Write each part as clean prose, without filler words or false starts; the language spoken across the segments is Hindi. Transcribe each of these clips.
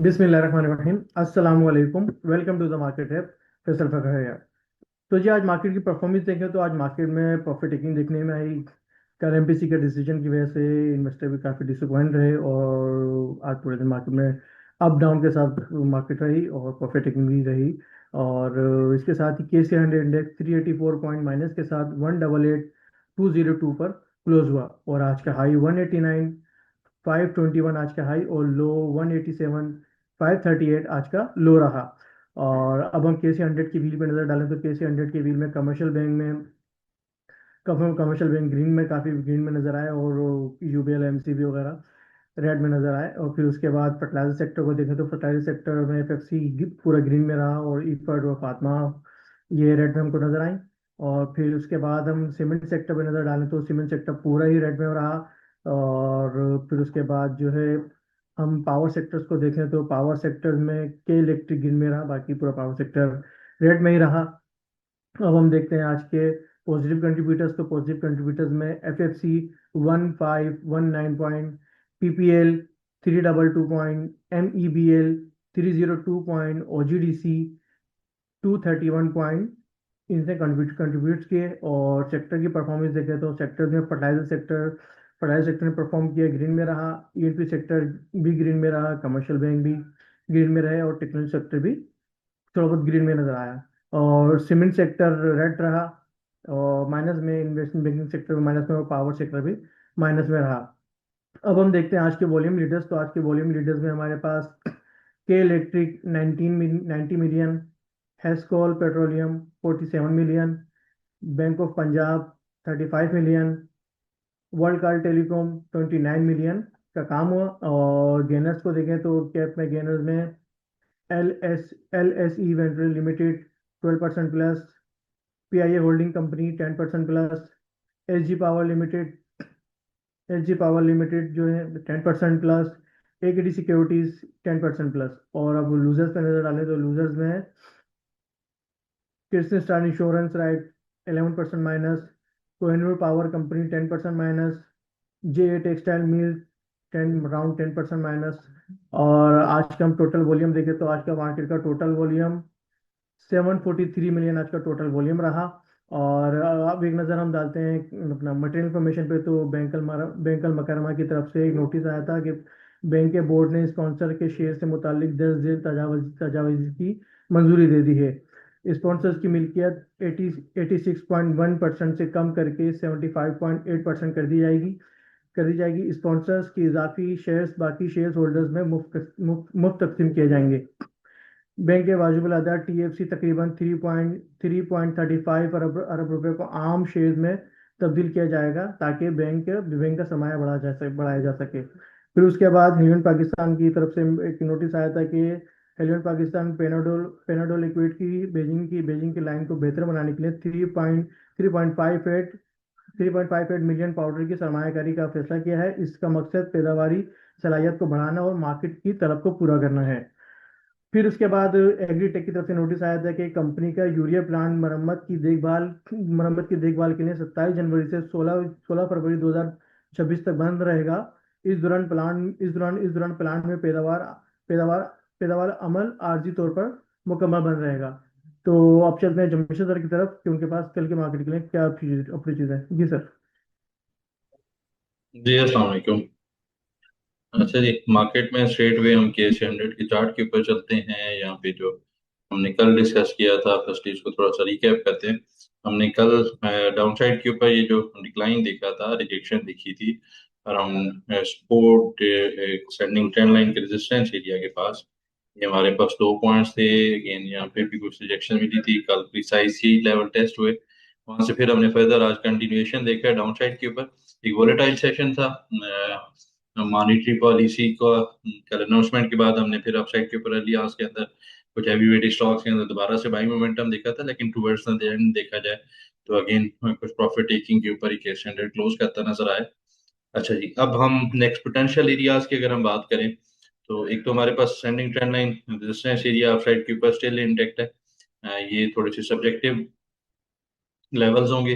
बिस्मिल्लाहिर्रहमानिर्रहीम। अस्सलाम वालेकुम। वेलकम टू द मार्केट है। फैसल फखर है यार। तो जी आज मार्केट की परफॉर्मेंस देखें तो आज मार्केट में प्रॉफिट टेकिंग देखने में आई। कल एमपीसी के डिसीजन की वजह से इन्वेस्टर भी काफ़ी डिसअपॉइंट रहे और आज पूरे दिन मार्केट में अप डाउन के साथ मार्केट रही और प्रॉफिट टेकिंग भी रही। और इसके साथ ही KC 100 इंडेक्स 384 पॉइंट माइनस के साथ 188,202 पर क्लोज हुआ और आज का हाई 189,521 आज का हाई और लो 187,538 आज का लो रहा। और अब हम KC 100 की व्हील पे नजर डालें तो KC 100 की व्हील में कमर्शियल बैंक ग्रीन में काफी ग्रीन में नजर आए और यूबीएल एमसीबी वगैरह रेड में नजर आए। और फिर उसके बाद फर्टिलाइजर सेक्टर को देखें तो फर्टिलाइजर सेक्टर में एफएफसी पूरा ग्रीन में रहा और इफर्ट और फातमा ये रेड में हमको नजर आई। और फिर उसके बाद हम सीमेंट सेक्टर पे नजर डालें तो सीमेंट सेक्टर पूरा ही रेड में रहा। और फिर उसके बाद जो है हम पावर सेक्टर्स को देखें तो पावर सेक्टर में के इलेक्ट्रिक ग्रीन में रहा, बाकी पूरा पावर सेक्टर रेड में ही रहा। अब हम देखते हैं आज के पॉजिटिव कंट्रीब्यूटर्स। तो पॉजिटिव कंट्रीब्यूटर्स में FFC 1519 point, PPL 322 point, MEBL 302 point, OGDC 231 point इनसे कंट्रीब्यूट किए। और सेक्टर की परफॉर्मेंस देखें तो सेक्टर में फर्टाइजर सेक्टर ने परफॉर्म किया, ग्रीन में रहा। ईएनपी सेक्टर भी ग्रीन में रहा, कमर्शियल बैंक भी ग्रीन में रहे और टेक्नोलॉजी सेक्टर भी थोड़ा बहुत ग्रीन में नजर आया। और सीमेंट सेक्टर रेड रहा और माइनस में, इन्वेस्टमेंट बैंकिंग सेक्टर में माइनस में और पावर सेक्टर भी माइनस में रहा। अब हम देखते हैं आज के वॉल्यूम लीडर्स। तो आज के वॉल्यूम लीडर्स में हमारे पास के electric 90 million, Hascol petroleum 47 million, bank of Punjab 35 million, world car telecom 29 million का काम हुआ। और गेनर्स को देखें तो कैप में गेनर्स में L S E ventures limited 12% plus, PIA holding company 10% plus, S G power limited S G power limited जो है 10% प्लस, एकेडी सिक्योरिटीज 10% प्लस। और अब लूजर्स पे नजर डालें तो लूजर्स में Crescent star insurance right 11% minus, Kohinoor power company 10% minus, J textile mill 10% minus. और आज का हम टोटल वॉल्यूम देखें तो आज का मार्केट का टोटल वॉल्यूम 743 मिलियन आज का टोटल वॉल्यूम रहा। और अब एक नज़र हम डालते हैं अपना मटेरियल इन्फॉर्मेशन पे तो बैंकल मकरमा की तरफ से एक नोटिस आया था कि बैंक के बोर्ड ने स्पॉन्सर के शेयर से मुतालिक 10 दिन तजावज़ की मंजूरी दे दी है। स्पॉन्सर्स की मिल्कियत 86.1% से कम करके 75.8% कर दी जाएगी। स्पॉन्सर्स की इजाफी शेयर्स बाकी शेयर होल्डर्स में मुफ्त तकसीम किए जाएंगे। बैंक के वाजिबुल अदा टीएफसी तकरीबन 3.35 अरब रुपए को आम शेयर में तब्दील किया जाएगा ताकि बैंक का सरमाया बढ़ाया जा सके। फिर उसके बाद ह्यूमन पाकिस्तान की तरफ से एक नोटिस आया था कि ह्यूमन पाकिस्तान पेनाडोल लिक्विड की लाइन को बेहतर बनाने के लिए 3.58 मिलियन पाउडर की सरमायाकारी का फैसला किया है। इसका मकसद पैदावारी सलाहियत को बढ़ाना और मार्केट की तलब को पूरा करना है। फिर उसके बाद एग्रीटेक की तरफ से नोटिस आया था कि कंपनी का यूरिया प्लांट मरम्मत की देखभाल के लिए 27 जनवरी से 16 फरवरी 2026 तक बंद रहेगा। इस दौरान प्लांट में पैदावार पैदावार अमल आर्जी तौर पर मुकम्मल बंद रहेगा। तो अब चलते हैं जमशेद सर की तरफ कि उनके पास कल के मार्केट के लिए क्या अपनी चीज़ है। जी सर। जी अस्सलाम वालेकुम। अच्छा जी, मार्केट में स्ट्रेट वे हम KC 100 के चार्ट के ऊपर चलते हैं। यहाँ पे जो हमने कल डिस्कस किया था, फर्स्ट इसको थोड़ा सा रिकैप करते हैं। हमने कल डाउन साइड के ऊपर ये जो डिक्लाइन देखा था, रिजेक्शन दिखी थी around support sending trend line के रेजिस्टेंस एरिया के पास। ये हमारे पास 2 पॉइंट्स थे। अगेन यहाँ पे भी कुछ रिजेक्शन मिली थी, कल प्रिसाइज ही लेवल टेस्ट हुए। वहां से फिर हमने फर्दर आज कंटिन्यूएशन देखा डाउन साइड के ऊपर। एक वोलेटाइल सेशन था मॉनेटरी पॉलिसी का। कल अनाउंसमेंट के बाद हमने फिर अपसाइड के ऊपर लिहाज के अंदर कुछ हैवी वेट स्टॉक्स के अंदर दोबारा से बाइंग मोमेंटम देखा था, लेकिन टुवर्ड्स द एंड देखा जाए तो अगेन कुछ प्रॉफिट टेकिंग के ऊपर ही KC 100 क्लोज करता नजर आया। अच्छा जी, अब हम नेक्स्ट पोटेंशियल एरियाज की अगर हम बात करें तो एक तो हमारे पास sending trend line resistance area upside के ऊपर स्टिल इंटेक्ट है। ये थोड़े से सब्जेक्टिव लेवल्स होंगे।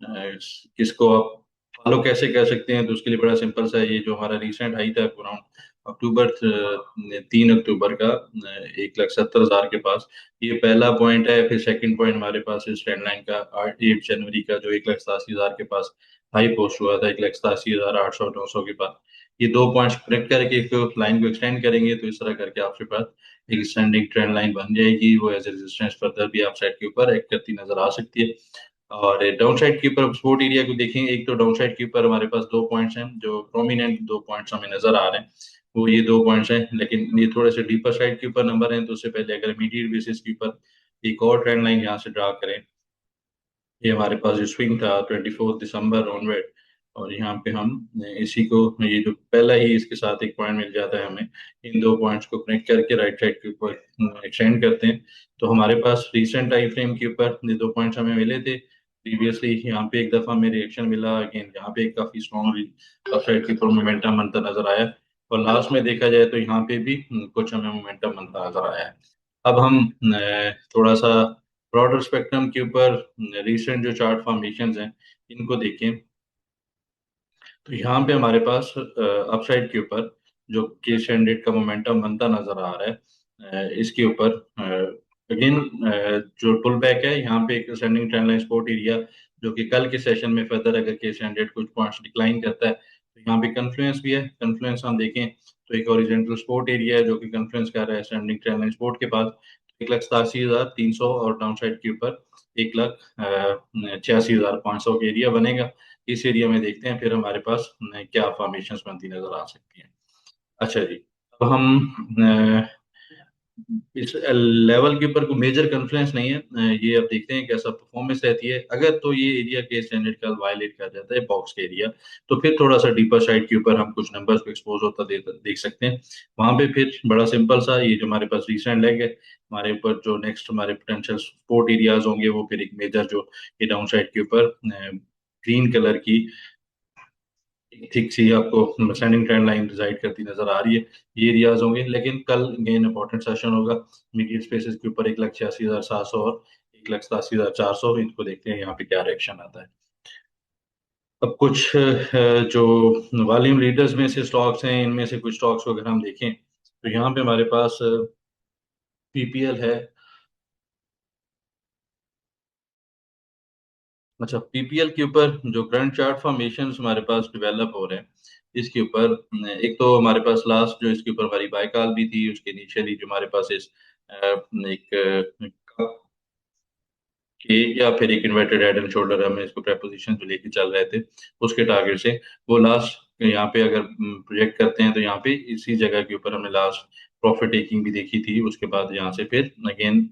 किसको आप फॉलो कैसे कर सकते हैं, तो उसके लिए बड़ा सिंपल सा है। ये जो हमारा रिसेंट हाई था अराउंड अक्टूबर 3 अक्टूबर का 1,70,000 के पास। ये पहला पॉइंट है। फिर सेकंड पॉइंट हमारे पास इस ट्रेंड लाइन का 8 जनवरी का जो 1,87,000 के पास हाई पोस्ट हुआ था, 1,87,800 900 के पास। ये दो पॉइंट्स कनेक्ट करके एक लाइन को एक्सटेंड करेंगे तो इस तरह करके आपके पास एक स्टैंडिंग ट्रेंड लाइन बन जाएगी। वो एज ए रेजिस्टेंस फर्दर भी आप साइड के ऊपर एक्ट करती नजर आ सकती है। और डाउन साइड के ऊपर सपोर्ट एरिया को देखें, एक तो डाउन साइड के ऊपर हमारे पास दो पॉइंट्स हैं जो प्रोमिनेंट दो पॉइंट्स हमें नजर आ रहे हैं। वो ये दो पॉइंट्स हैं, लेकिन ये थोड़े से डीपर साइड के ऊपर नंबर हैं। तो उससे पहले अगर इमीडिएट बेसिस के ऊपर एक और ट्रेंड लाइन यहाँ से ड्रा करें, ये हमारे पास जो स्विंग था 24 दिसंबर ऑनवर्ड, और यहाँ पे हम इसी को, ये जो पहला ही इसके साथ एक पॉइंट मिल जाता है हमें, इन दो पॉइंट्स को कनेक्ट करके राइट साइड के ऊपर एक्सटेंड करते हैं। तो हमारे पास रिसेंट टाइम फ्रेम के ऊपर ये दो पॉइंट्स हमें मिले थे प्रीवियसली। यहाँ पे एक दफा में रिएक्शन मिला, अगेन यहाँ पे एक काफी स्ट्रॉन्ग अपसाइड के ऊपर मोमेंटम बनता नजर आया, और लास्ट में देखा जाए तो यहाँ पे भी कुछ हमें मोमेंटम बनता नजर आया है। अब हम थोड़ा सा ब्रॉडर स्पेक्ट्रम के ऊपर रिसेंट जो चार्ट फॉर्मेशंस हैं इनको देखें, तो यहाँ पे हमारे पास अपसाइड के ऊपर जो के स्टैंडर्ड का मोमेंटम बनता नजर आ रहा है, इसके ऊपर अगेन जो पुल बैक है, यहाँ पे एक standing trend line support area जो कि कल के सेशन में फर्दर अगर के स्टैंडर्ड कुछ पॉइंट्स डिक्लाइन करता है तो यहाँ पे कन्फ्लुएंस भी है। कन्फ्लुएंस हम देखें तो एक ओरिजेंटल सपोर्ट एरिया है जो कि कन्फ्लुएंस कर रहा है स्टैंडिंग ट्रेंड लाइन सपोर्ट के पास 1,87,300, और डाउन साइड के ऊपर 1,86,500 का एरिया बनेगा। इस एरिया में देखते हैं फिर हमारे पास क्या फॉर्मेशंस बनती नजर आ सकती हैं। अच्छा जी, अब हम इस लेवल के ऊपर कोई मेजर कन्फ्लुएंस नहीं है। ये अब देखते हैं कैसा परफॉर्मेंस रहती है। अगर तो ये एरिया के स्टैंडर्ड का वायलेट कर जाता है बॉक्स का एरिया, तो फिर थोड़ा सा डीपर साइड के ऊपर हम कुछ नंबर्स को एक्सपोज होता देख सकते हैं। वहां पे फिर बड़ा सिंपल सा, ये जो हमारे पास रिसेंट लेग है, हमारे ऊपर जो नेक्स्ट हमारे पोटेंशियल सपोर्ट एरियाज होंगे वो फिर एक मेजर जो ये डाउन साइड के ऊपर ग्रीन कलर की थिक सी आपको स्टैंडिंग ट्रेंड लाइन डिसाइड करती नजर आ रही है, ये एरियाज होंगे। लेकिन कल अगेन इंपॉर्टेंट सेशन होगा मीडियट स्पेसेस के ऊपर 1,86,700 और 1,87,400, इनको देखते हैं यहाँ पे क्या रिएक्शन आता है। अब कुछ जो वॉल्यूम लीडर्स में से स्टॉक्स हैं, इनमें से कुछ स्टॉक्स को अगर हम देखें तो यहाँ पे हमारे पास पीपीएल है। अच्छा, पीपीएल के ऊपर जो करंट चार्ट फॉर्मेशन हमारे पास डेवलप हो रहे हैं, इसके ऊपर एक तो हमारे पास लास्ट जो इसके ऊपर हमारी बाइकाल भी थी, उसके इनिशियली जो हमारे पास इस एक के या फिर एक इन्वर्टेड हेड एंड शोल्डर हमें इसको प्रेपोजिशन जो लेके चल रहे थे उसके टारगेट से, वो लास्ट यहाँ पे अगर प्रोजेक्ट करते हैं तो यहाँ पे इसी जगह के ऊपर हमने लास्ट प्रॉफिट टेकिंग भी देखी थी। उसके बाद यहाँ से फिर अगेन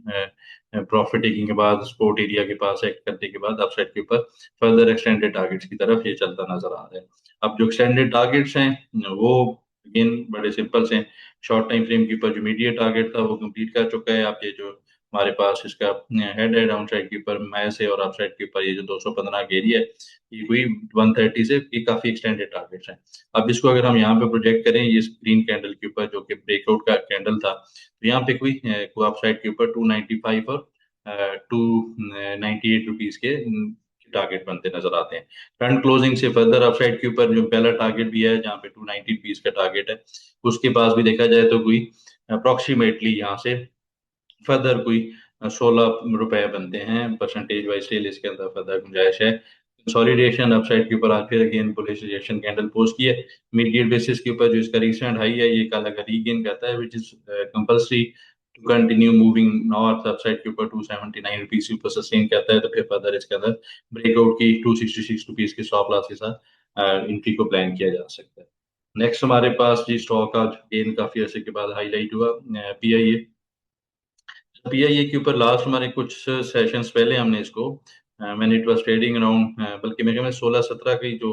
प्रॉफिट टेकिंग के बाद सपोर्ट एरिया के पास एक्ट करने के बाद अपसाइड के ऊपर फर्दर एक्सटेंडेड टारगेट्स की तरफ ये चलता नजर आ रहा है। अब जो एक्सटेंडेड टारगेट्स हैं वो अगेन बड़े सिंपल से हैं। शॉर्ट टाइम फ्रेम के ऊपर जो मीडियट टारगेट था वो कंप्लीट कर चुका है। आप ये जो हमारे पास इसका हेड है डाउन साइड के ऊपर मैस है, और अप साइड के ऊपर ये जो 215 का एरिया है, ये कोई 130 से ये काफी एक्सटेंडेड टारगेट्स हैं। अब इसको अगर हम यहाँ पे प्रोजेक्ट करें ये ग्रीन कैंडल के ऊपर जो कि ब्रेकआउट का कैंडल था, तो यहाँ पे कोई अप साइड के ऊपर 295 और 298 रुपीज के टारगेट बनते नजर आते हैं। करंट क्लोजिंग से फर्दर अपसाइड के ऊपर जो पहला टारगेट भी है जहाँ पे 290 रुपीज का टारगेट है, उसके पास भी देखा जाए तो कोई अप्रोक्सीमेटली यहाँ से फर्दर कोई 16 रुपए बनते हैं। परसेंटेज वाइज सेल इसके अंदर फर्दर गुंजाइश है। कंसोलिडेशन अपसाइड के ऊपर आज फिर again bullish rejection candle post की है। मीडियट बेसिस के ऊपर जो इसका रिसेंट हाई है ये कल अगर रीगेन करता है which is compulsory to continue moving north, upside के ऊपर 279 रुपीज के ऊपर सस्टेन करता है तो फिर फर्दर इसके अंदर ब्रेकआउट की 266 रुपीज के स्टॉप लॉस के साथ एंट्री को प्लान किया जा सकता है। नेक्स्ट हमारे पास जी स्टॉक आज गेन काफी अर्से के बाद हाईलाइट हुआ, पीआईए। पीआईए के ऊपर लास्ट हमारे कुछ सेशंस पहले हमने इसको मैंने इट वाज ट्रेडिंग अराउंड, बल्कि मेरे ख्याल में 16-17 की जो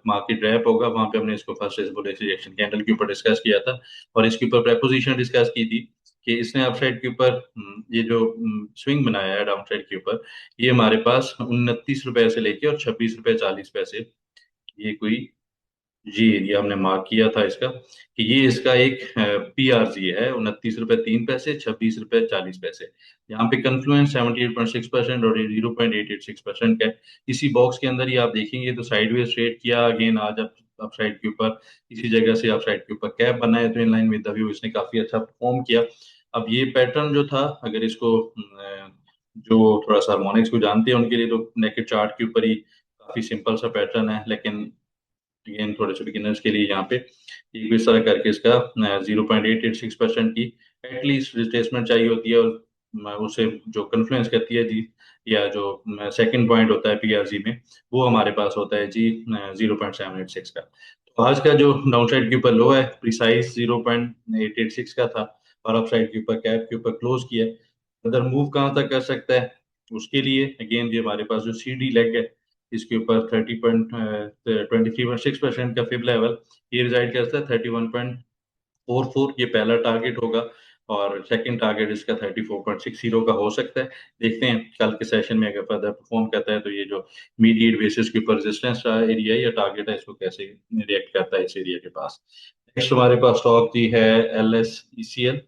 मार्केट रैप होगा वहां पे हमने इसको फर्स्ट रिएक्शन कैंडल के ऊपर डिस्कस किया था, और इसके ऊपर प्रेपोजिशन डिस्कस की थी कि इसने अपसाइड के ऊपर ये जो स्विंग बनाया है डाउन साइड के ऊपर, ये हमारे पास 29 रुपए से लेके और 26 रुपए 40 पैसे, ये कोई जी एरिया हमने मार्क किया था इसका, कि ये इसका एक पीआरजी है 29 रुपए 3 पैसे 26 रुपए 40 पैसे। यहाँ पे कन्फ्लुएंस 78.6% और 0.886% का है। इसी बॉक्स के अंदर ही आप देखेंगे तो साइडवेज ट्रेड किया, अगेन आज अब अपसाइड के ऊपर, इसी जगह से अपसाइड के ऊपर कैप बना है, तो in line with the view इसने काफी अच्छा परफॉर्म किया। अब ये पैटर्न जो था, अगर इसको जो थोड़ा सा हार्मोनिक्स को जानते हैं उनके लिए तो नेकेड चार्ट के ऊपर ही काफी सिंपल सा पैटर्न है, लेकिन अगेन थोड़े से बिगिनर्स के लिए यहाँ पे एक इस तरह करके इसका 0.886% की एटलीस्ट रिट्रेसमेंट चाहिए होती है, और उसे जो कन्फ्लुएंस करती है जी, या जो सेकंड पॉइंट होता है पीआरजी में, वो हमारे पास होता है जी 0.786 का। तो आज का जो डाउन साइड के ऊपर लो है प्रिसाइज 0.886 का था, और अप साइड के ऊपर कैप के ऊपर क्लोज किया। अगर मूव कहाँ तक कर सकता है, उसके लिए अगेन ये हमारे पास जो सी डी लेग है, इसके ऊपर 23.6% का फिब लेवल ये रिजाइड करता है। 31.44 ये पहला टारगेट होगा, और सेकंड टारगेट इसका 34.60 का हो सकता है। देखते हैं कल के सेशन में अगर फर्दर परफॉर्म करता है तो ये जो मीडिएट बेसिस के ऊपर रेजिस्टेंस एरिया या टारगेट है, इसको कैसे रिएक्ट करता है इस एरिया के पास। नेक्स्ट हमारे पास स्टॉक जी है LSECL।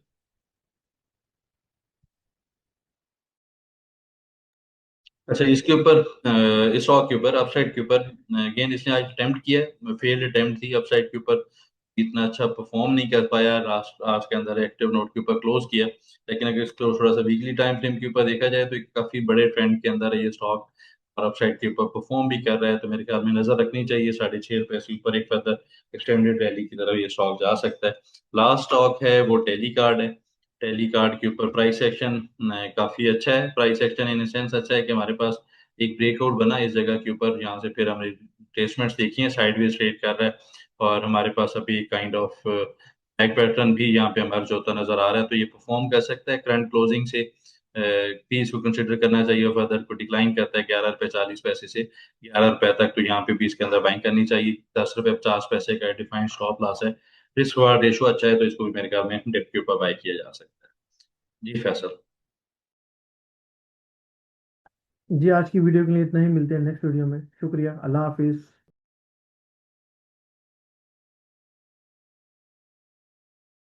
अच्छा, इसके ऊपर इस स्टॉक के ऊपर अपसाइड के ऊपर अगेन इसने आज अटेम्प्ट किया है, फेल्ड अटेम्प्ट थी अपसाइड के ऊपर, इतना अच्छा परफॉर्म नहीं कर पाया, लास्ट आज के अंदर एक्टिव नोट के ऊपर क्लोज किया। लेकिन अगर इसको थोड़ा सा वीकली टाइम फ्रेम के ऊपर देखा जाए तो एक काफी बड़े ट्रेंड के अंदर है ये स्टॉक, और अपसाइड के ऊपर परफॉर्म भी कर रहा है, तो मेरे ख्याल में नजर रखनी चाहिए। 6.5 रुपए से ऊपर एक फर्दर एक्सटेंडेड रैली की तरफ ये स्टॉक जा सकता है। लास्ट स्टॉक है वो टेली कार्ड है। टेली कार्ड के ऊपर प्राइस एक्शन काफी अच्छा है। प्राइस एक्शन इन सेंस अच्छा है कि हमारे पास एक ब्रेकआउट बना इस जगह के ऊपर, यहाँ से फिर हमने रिट्रेसमेंट्स देखी है, साइडवेज ट्रेड कर रहा है, और हमारे पास अभी काइंड ऑफ बैक पैटर्न भी यहाँ पे हमारा होता नजर आ रहा है, तो ये परफॉर्म कर सकता है करंट क्लोजिंग से। भी इसको कंसिडर करना चाहिए, फर्दर को डिक्लाइन करता है 11 रुपए 40 पैसे से 11 रुपए तक, तो यहाँ पे भी इसके अंदर बाइंग करनी चाहिए। 10 रुपए 50 पैसे का डिफाइंड स्टॉप लॉस है। रिस्क रेशो अच्छा है, तो इसको भी मेरे ख्याल में डिप के ऊपर बाई किया जा सकता है। जी फैसल। जी आज की वीडियो के लिए इतना ही, मिलते हैं नेक्स्ट वीडियो में। शुक्रिया, अल्लाह हाफिज।